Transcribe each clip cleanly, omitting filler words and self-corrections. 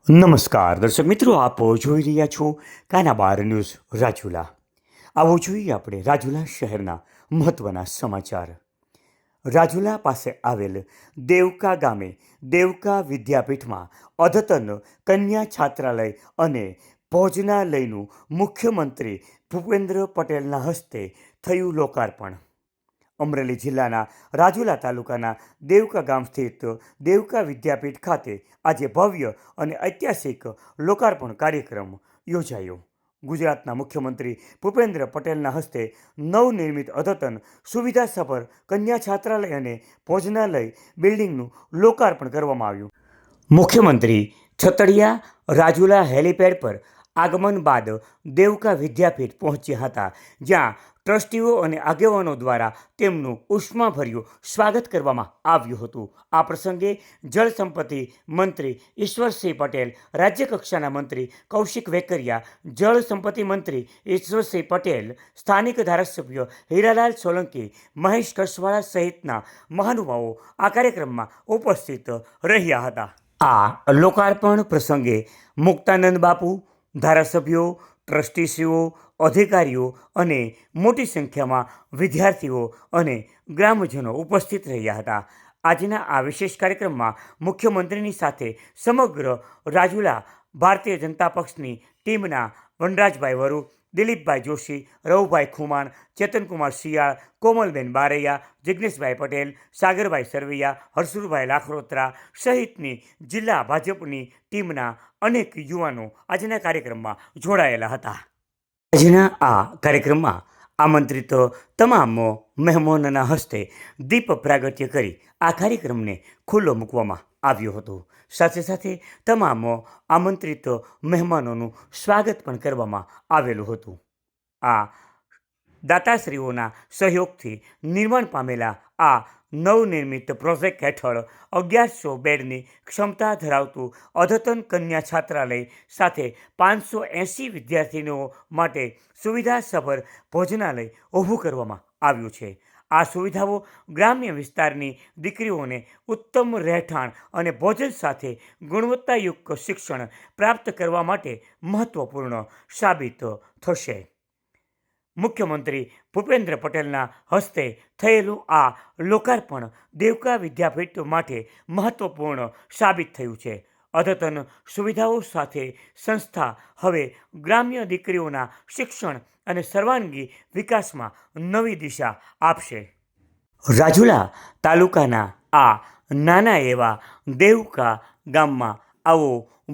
નમસ્કાર દર્શક મિત્રો, આપ જોઈ રહ્યા છો કાનાબાર ન્યૂઝ રાજુલા. આવો જોઈએ આપણે રાજુલા શહેરના મહત્વના સમાચાર. રાજુલા પાસે આવેલ દેવકા ગામે દેવકા વિદ્યાપીઠમાં અદ્યતન કન્યા છાત્રાલય અને ભોજનાલયનું મુખ્યમંત્રી ભૂપેન્દ્ર પટેલના હસ્તે થયું લોકાર્પણ. અમરેલી જિલ્લાના રાજુલા તાલુકાના દેવકા ગામ સ્થિત દેવકા વિદ્યાપીઠ ખાતે આજે ભવ્ય અને ઐતિહાસિક લોકાર્પણ કાર્યક્રમ યોજાયો. ગુજરાતના મુખ્યમંત્રી ભૂપેન્દ્ર પટેલના હસ્તે નવનિર્મિત અદ્યતન સુવિધાસભર કન્યા છાત્રાલય અને ભોજનાલય બિલ્ડિંગનું લોકાર્પણ કરવામાં આવ્યું. મુખ્યમંત્રી છતડિયા રાજુલા હેલીપેડ પર આગમન બાદ દેવકા વિદ્યાપીઠ પહોંચ્યા હતા, જ્યાં ટ્રસ્ટીઓ અને આગેવાનો દ્વારા તેમનું ઉષ્માભર્યું સ્વાગત કરવામાં આવ્યું હતું. આ પ્રસંગે જળસંપત્તિ મંત્રી ઈશ્વરસિંહ પટેલ, રાજ્યકક્ષાના મંત્રી કૌશિક વેકરિયા, જળસંપત્તિ મંત્રી ઈશ્વરસિંહ પટેલ, સ્થાનિક ધારાસભ્ય હીરાલાલ સોલંકી, મહેશ કસવાળા સહિતના મહાનુભાવો આ કાર્યક્રમમાં ઉપસ્થિત રહ્યા હતા. આ લોકાર્પણ પ્રસંગે મુક્તાનંદ બાપુ, ધારાસભ્યો, ટ્રસ્ટીશ્રીઓ, અધિકારીઓ અને મોટી સંખ્યામાં વિદ્યાર્થીઓ અને ગ્રામજનો ઉપસ્થિત રહ્યા હતા. આજના આ વિશેષ કાર્યક્રમમાં મુખ્યમંત્રીની સાથે સમગ્ર રાજુલા ભારતીય જનતા પક્ષની ટીમના વનરાજભાઈ વરુ, દિલીપભાઈ જોશી, રવુભાઈ ખુમાણ, ચેતનકુમાર શિયાળ, કોમલબેન બારૈયા, જિગ્નેશભાઈ પટેલ, સાગરભાઈ સરવૈયા, હર્ષુભાઈ લાખરોત્રા સહિતની જિલ્લા ભાજપની ટીમના અનેક યુવાનો આજના કાર્યક્રમમાં જોડાયેલા હતા. આજના આ કાર્યક્રમમાં આમંત્રિત તમામ મહેમાનોના હસ્તે દીપ પ્રાગટ્ય કરી આ કાર્યક્રમને ખુલ્લો મૂકવામાં આવ્યો હતો. સાથે સાથે તમામ આમંત્રિત મહેમાનોનું સ્વાગત પણ કરવામાં આવેલું હતું. આ દાતાશ્રીઓના સહયોગથી નિર્માણ પામેલા આ નવનિર્મિત પ્રોજેક્ટ હેઠળ 1100 બેડની ક્ષમતા ધરાવતું અદ્યતન કન્યા છાત્રાલય સાથે 580 વિદ્યાર્થીનીઓ માટે સુવિધાસભર ભોજનાલય ઊભું કરવામાં આવ્યું છે. આ સુવિધાઓ ગ્રામ્ય વિસ્તારની દીકરીઓને ઉત્તમ રહેઠાણ અને ભોજન સાથે ગુણવત્તાયુક્ત શિક્ષણ પ્રાપ્ત કરવા માટે મહત્વપૂર્ણ સાબિત થશે. મુખ્યમંત્રી ભૂપેન્દ્ર પટેલના હસ્તે થયેલું આ લોકાર્પણ દેવકા વિદ્યાપીઠ માટે મહત્વપૂર્ણ સાબિત થયું છે. અદ્યતન સુવિધાઓ સાથે સંસ્થા હવે ગ્રામ્ય દીકરીઓના શિક્ષણ અને સર્વાંગી વિકાસમાં નવી દિશા આપશે. રાજુલા તાલુકાના આ નાના એવા દેવકા ગામમાં આવો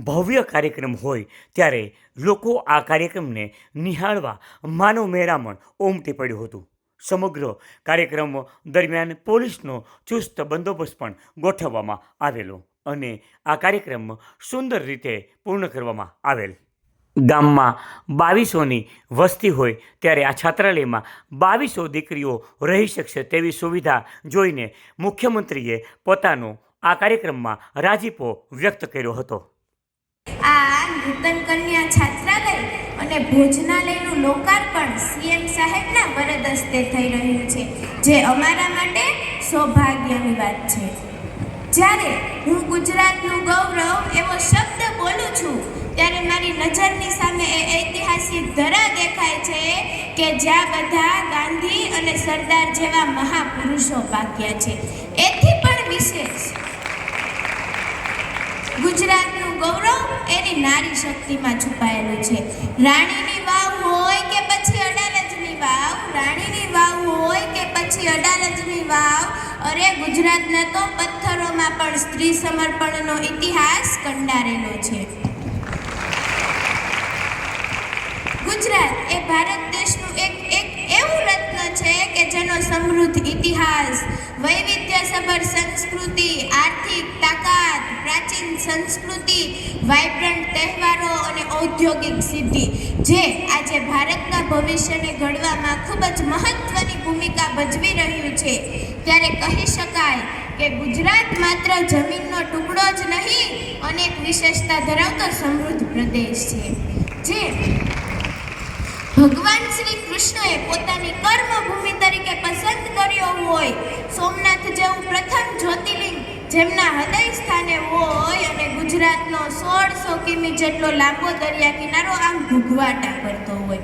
ભવ્ય કાર્યક્રમ હોય ત્યારે લોકો આ કાર્યક્રમને નિહાળવા માનવ મહેરામણ ઉમટી પડ્યું હતું. સમગ્ર કાર્યક્રમ દરમિયાન પોલીસનો ચુસ્ત બંદોબસ્ત પણ ગોઠવવામાં આવેલો અને આ કાર્યક્રમ સુંદર રીતે પૂર્ણ કરવામાં આવેલ. ગામમાં 2200ની વસ્તી હોય ત્યારે આ છાત્રાલયમાં 2200 દીકરીઓ રહી શકશે તેવી સુવિધા જોઈને મુખ્યમંત્રીએ પોતાનો આ કાર્યક્રમમાં રાજીપો વ્યક્ત કર્યો હતો. આ નૂતન કન્યા છાત્રાલય અને ભોજનાલયનું લોકાર્પણ સીએમ સાહેબના વરદ હસ્તે થઈ રહ્યું છે, જે અમારા માટે સૌભાગ્યની વાત છે. જ્યારે હું ગુજરાતનું ગૌરવ એવો શબ્દ બોલું છું ત્યારે મારી નજરની સામે એ ઐતિહાસિક ધરા દેખાય છે કે જ્યાં બધા ગાંધી અને સરદાર જેવા મહાપુરુષો પાક્યા છે. એથી પણ વિશેષ ગુજરાતનું ગૌરવ એની નારી શક્તિમાં છુપાયેલું છે. રાણીની વાવ હોય કે પછી અડાલજની વાવ, રાણીની વાવ હોય કે પછી અડાલજની વાવ, અરે ગુજરાતને તો પથ્થરોમાં પણ સ્ત્રી સમર્પણનો ઇતિહાસ કંડારેલો છે. ગુજરાત એ ભારત દેશનું એક એવું રત્ન છે કે જેનો સમૃદ્ધ ઇતિહાસ, વૈવિધ્યસભર સંસ્કૃતિ, આર્થિક તાકાત, પ્રાચીન સંસ્કૃતિ, વાઇબ્રન્ટ તહેવારો અને ઔદ્યોગિક સિદ્ધિ જે આજે ભારતના ભવિષ્યને ઘડવામાં ખૂબ જ મહત્વની ભૂમિકા ભજવી રહ્યું છે. ત્યારે કહી શકાય કે ગુજરાત માત્ર જમીનનો ટુકડો જ નહીં, અનેક વિશેષતા ધરાવતો સમૃદ્ધ પ્રદેશ છે, જે ભગવાન શ્રી કૃષ્ણએ પોતાની કર્મભૂમિ તરીકે પસંદ કર્યો હોય. સોમનાથ જેવું પ્રથમ જ્યોતિર્લિંગ જેમના હૃદય સ્થાને હોય અને ગુજરાતનો 1600 કિમી જેટલો લાંબો દરિયા કિનારો આમ ઘૂઘવાટા કરતો હોય.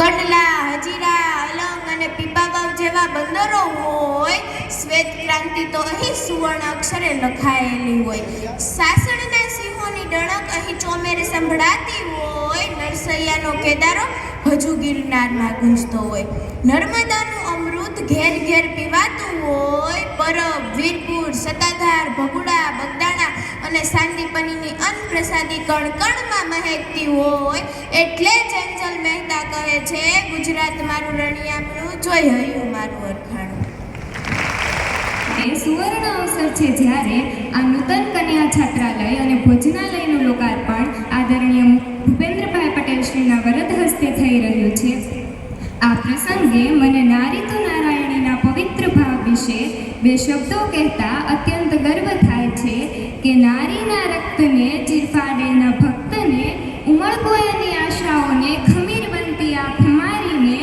કંડલા, હજીરા, અલંગ અને પીપાવાવ જેવા બંદરો હોય. શ્વેત ક્રાંતિ તો અહીં સુવર્ણ અક્ષરે લખાયેલી હોય. સાસણના સિંહોની ડણક અહીં ચોમેરે સંભળાતી હોય. નરસૈયાનો કેદારો હજુ ગિરનારમાં ગુંજતો હોય. નર્મદાનું અમૃત ઘેર ઘેર પીવાતું હોય. પરબ, વીરપુર, સત્તાધાર, ભગુડા, બગદાણા અને સાંદીપનીની અન્નપ્રસાદી કણકણમાં મહેકતી હોય. એટલે જ એન્જલ મહેતા કહે છે, ગુજરાત મારું રણિયામણું, જોઈ હૈયું મારું અરખાણું. એ સુવર્ણ અવસર છે જ્યારે આ નૂતન કન્યા છાત્રાલય અને ભોજનાલયનું લોકાર્પણ આદરણીય ભૂપેન્દ્રભાઈ પટેલ શ્રીના વરદ હસ્તે થઈ રહ્યું છે. આ પ્રસંગે મને નારી તો નારાયણીના પવિત્ર ભાવ વિશે બે શબ્દો કહેતા અત્યંત ગર્વ થાય છે કે નારીના રક્તને ચીરફાડેના ભક્તને ઉમળકોયની આશાઓને ખમીર બનતી આંખ મારીને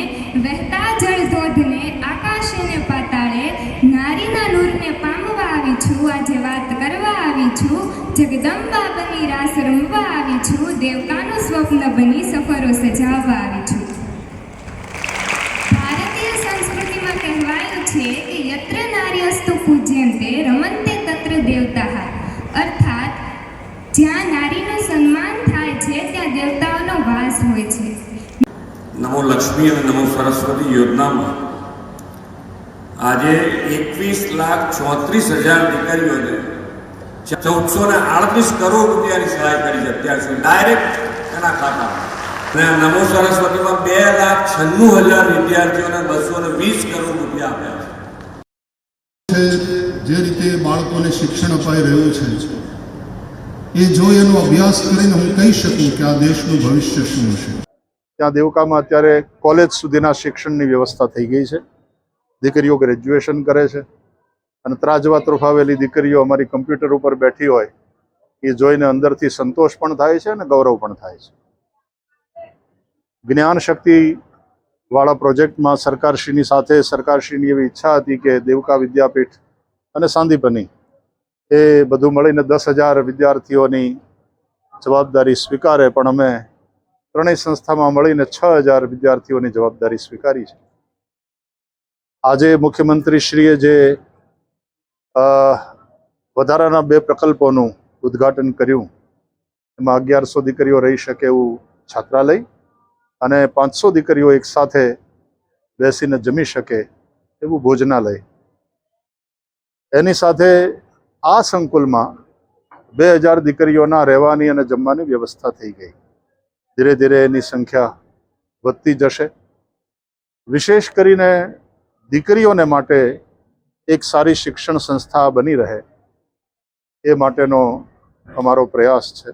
વહેતા જળધોધને આકાશે ને પાતાળે નારીના નૂરને પામવા આવી છું. આજે વાત કરવા આવી છું. જગદંબા બની રાસ રમવા આવી છું. દેવતાનું સ્વપ્ન બની સફરો સજાવવા આવી છું. ભારતીય સંસ્કૃતિમાં કહેવાયું છે કે યત્ર નાર્યસ્તુ પૂજ્યંતે રમંતે તત્ર દેવતાઃ, અર્થાત જ્યાં નારીનું સન્માન થાય છે ત્યાં દેવતાઓનો વાસ હોય છે. નમો લક્ષ્મી અને નમો સરસ્વતી યોજનામાં આજે 21,34,000 દીકરીઓને 1438 કરોડ રૂપિયાની સહાય કરી છે અત્યાર સુધી ડાયરેક્ટ એના ખાતામાં. અને નમો સરસ્વતીમાં 2,96,000 વિદ્યાર્થીઓને 220 કરોડ રૂપિયા આપ્યા છે. જે રીતે બાળકોને શિક્ષણ અપાઈ રહ્યું છે એ જો એનો અભ્યાસ કરીને હું કહી શકું કે આ દેશનું ભવિષ્ય શું છે. ત્યાં દેવકામાં અત્યારે કોલેજ સુધીના શિક્ષણની વ્યવસ્થા થઈ ગઈ છે. દીકરીઓ ગ્રેજ્યુએશન કરે છે અને ત્રાજવા તરફાવેલી દીકરીઓ અમારી કમ્પ્યુટર ઉપર બેઠી હોય એ જોઈને અંદરથી સંતોષ પણ થાય છે અને ગૌરવ પણ થાય છે. જ્ઞાન શક્તિ વાળા પ્રોજેક્ટમાં સરકારશ્રીની સાથે સરકારશ્રીની એવી ઈચ્છા હતી કે દેવકા વિદ્યાપીઠ અને સાંદીપની એ બધું મળીને 10,000 વિદ્યાર્થીઓની જવાબદારી સ્વીકારે, પણ અમે ત્રણેય સંસ્થામાં મળીને 6,000 વિદ્યાર્થીઓની જવાબદારી સ્વીકારી છે. આજે મુખ્યમંત્રીશ્રીએ જે વધારાના 2 પ્રકલ્પોનું ઉદ્ઘાટન કર્યું એમાં 1100 દીકરીઓ રહી શકે એવું છાત્રાલય અને 500 દીકરીઓ એકસાથે બેસીને જમી શકે એવું ભોજનાલય. એની સાથે આ સંકુલમાં 2,000 દીકરીઓના રહેવાની અને જમવાની વ્યવસ્થા થઈ ગઈ. ધીરે ધીરે એની સંખ્યા વધતી જશે. વિશેષ કરીને દીકરીઓને માટે એક સારી શિક્ષણ સંસ્થા બની રહે એ માટેનો અમારો પ્રયાસ છે.